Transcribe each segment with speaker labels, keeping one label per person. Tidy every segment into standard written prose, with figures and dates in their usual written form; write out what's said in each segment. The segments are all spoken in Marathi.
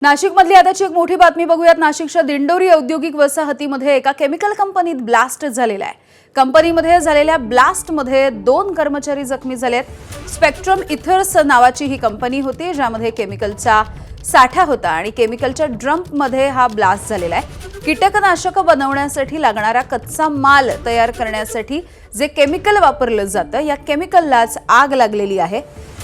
Speaker 1: नाशिकमधली आताची एक मोठी बातमी बघूयात। नाशिकच्या दिंडोरी औद्योगिक वसाहतीमध्ये एका केमिकल कंपनीत ब्लास्ट झालेला आहे। कंपनीमध्ये झालेल्या ब्लास्टमध्ये 2 कर्मचारी जखमी झालेत। स्पेक्ट्रम इथर्स नावाची ही कंपनी होती ज्यामध्ये केमिकलचा साठा होता आणि केमिकलच्या ड्रम्पमध्ये हा ब्लास्ट झालेला आहे। कीटकनाशक बनवण्यासाठी लागणारा कच्चा माल तयार करण्यासाठी जे केमिकल वापरलं जातं या केमिकललाच आग लागलेली आहे।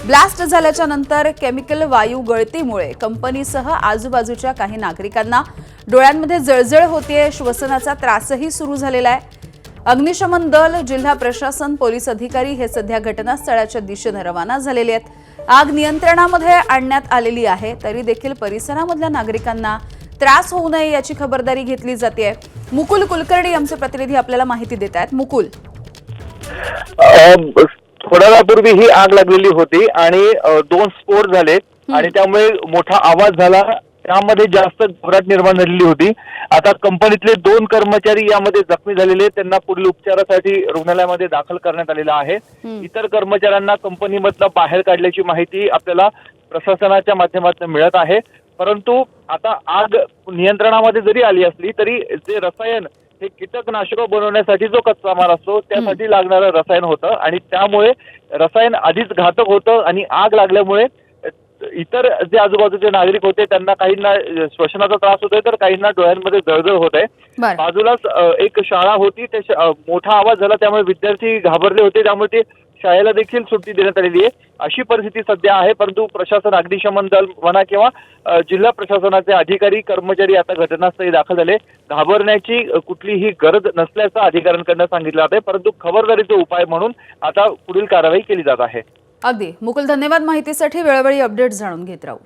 Speaker 1: ब्लास्ट झाल्याच्या नंतर केमिकल वायू गळतीमुळे कंपनीसह आजूबाजूच्या काही नागरिकांना डोळ्यांमध्ये जळजळ होते, श्वसनाचा त्रासही सुरू झालेला आहे। अग्निशमन दल, जिल्हा प्रशासन, पोलीस अधिकारी हे सध्या घटनास्थळाच्या दिशेने रवाना झालेले आहेत। आग नियंत्रणामध्ये आणण्यात आलेली आहे, तरी देखील परिसरामधल्या नागरिकांना त्रास होऊ नये याची खबरदारी घेतली जाते। मुकुल कुलकर्णी आमचे प्रतिनिधी आपल्याला माहिती देत आहेत। मुकुल,
Speaker 2: थोड्या वेळापूर्वी ही आग लागलेली होती आणि 2 स्फोट झाले आणि त्यामुळे मोठा आवाज झाला। त्यामध्ये जास्त घबराट निर्माण झालेली होती। आता कंपनीतले 2 कर्मचारी यामध्ये जखमी झालेले, त्यांना पुढील उपचारासाठी रुग्णालयामध्ये दाखल करण्यात आलेला आहे। इतर कर्मचाऱ्यांना कंपनीमधनं बाहेर काढल्याची माहिती आपल्याला प्रशासनाच्या माध्यमातून मिळत आहे। परंतु आता आग नियंत्रणामध्ये जरी आली असली तरी जे रसायन हे कीटकनाशक बनवण्यासाठी जो कच्चा माल असतो त्यासाठी लागणारं रसायन होतं आणि त्यामुळे रसायन आधीच घातक होतं आणि आग लागल्यामुळे इतर जे आजूबाजूचे नागरिक होते त्यांना काहींना श्वसनाचा त्रास होतोय तर काहींना डोळ्यांमध्ये जळजळ होत आहे। बाजूलाच एक शाळा होती, मोठा आवाज झाला त्यामुळे विद्यार्थी घाबरले होते, त्यामुळे ते शाळेला देखील सुट्टी देण्यात आलेली आहे। अशी परिस्थिती सध्या आहे। परंतु प्रशासन, अग्निशमन दल म्हणा किंवा जिल्हा प्रशासनाचे अधिकारी कर्मचारी आता घटनास्थळी दाखल झाले। घाबरण्याची कुठलीही गरज नसल्याचं अधिकाऱ्यांकडून सांगितलं जात आहे, परंतु खबरदारीचे उपाय म्हणून आता पुढील कारवाई केली जात आहे।
Speaker 1: अगदी मुकुल, धन्यवाद माहितीसाठी। वेळोवेळी अपडेट्स जाणून घेत राहू।